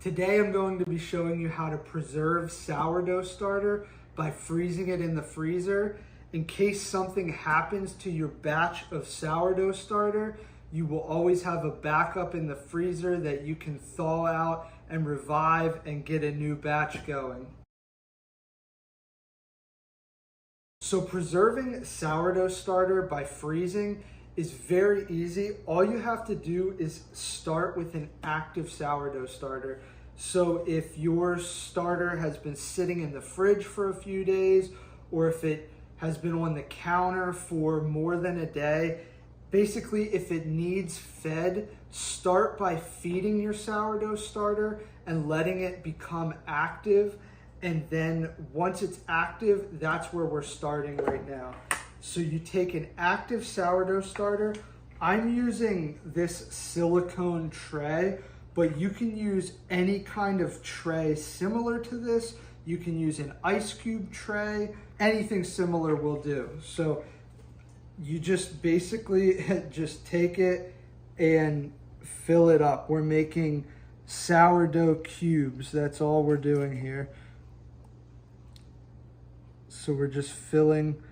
Today I'm going to be showing you how to preserve sourdough starter by freezing it in the freezer. In case something happens to your batch of sourdough starter, you will always have a backup in the freezer that you can thaw out and revive and get a new batch going. So preserving sourdough starter by freezing is very easy. All you have to do is start with an active sourdough starter. So if your starter has been sitting in the fridge for a few days, or if it has been on the counter for more than a day, basically if it needs fed, start by feeding your sourdough starter and letting it become active. And then once it's active, that's where we're starting right now. So you take an active sourdough starter. I'm using this silicone tray, but you can use any kind of tray similar to this. You can use an ice cube tray, anything similar will do. So you just basically just take it and fill it up. We're making sourdough cubes. That's all we're doing here. So we're just filling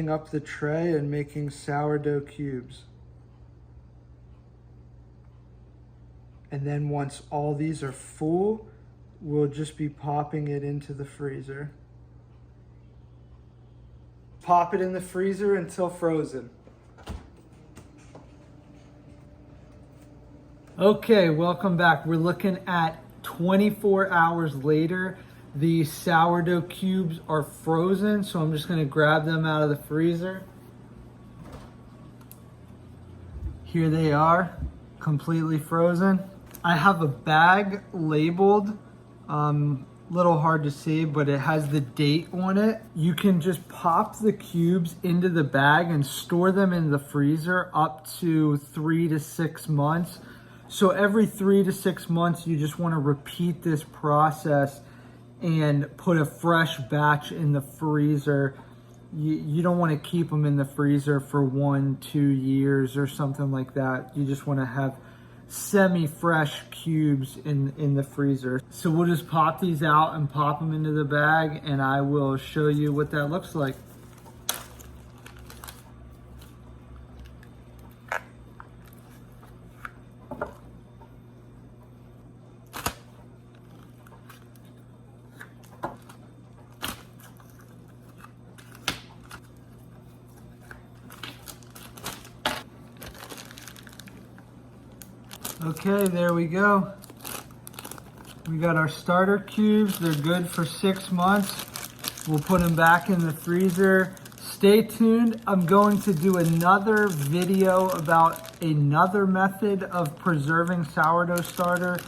up the tray and making sourdough cubes. And then once all these are full, we'll just be popping it into the freezer. Pop it in the freezer until frozen. Okay, welcome back. We're looking at 24 hours later. The sourdough cubes are frozen, so I'm just gonna grab them out of the freezer. Here they are, completely frozen. I have a bag labeled, little hard to see, but it has the date on it. You can just pop the cubes into the bag and store them in the freezer up to 3 to 6 months. So every 3 to 6 months, you just wanna repeat this process and put a fresh batch in the freezer. You don't want to keep them in the freezer for 1-2 years or something like that. You just want to have semi-fresh cubes in the freezer. So we'll just pop these out and pop them into the bag, and I will show you what that looks like. Okay, there we go. We got our starter cubes. They're good for 6 months. We'll put them back in the freezer. Stay tuned. I'm going to do another video about another method of preserving sourdough starter.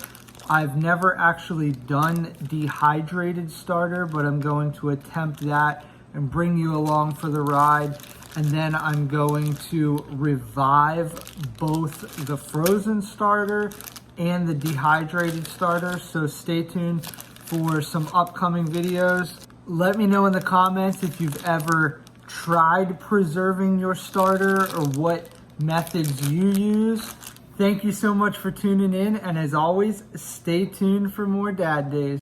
I've never actually done dehydrated starter, but I'm going to attempt that and bring you along for the ride. And then I'm going to revive both the frozen starter and the dehydrated starter. So stay tuned for some upcoming videos. Let me know in the comments if you've ever tried preserving your starter or what methods you use. Thank you so much for tuning in. And as always, stay tuned for more Dad Days.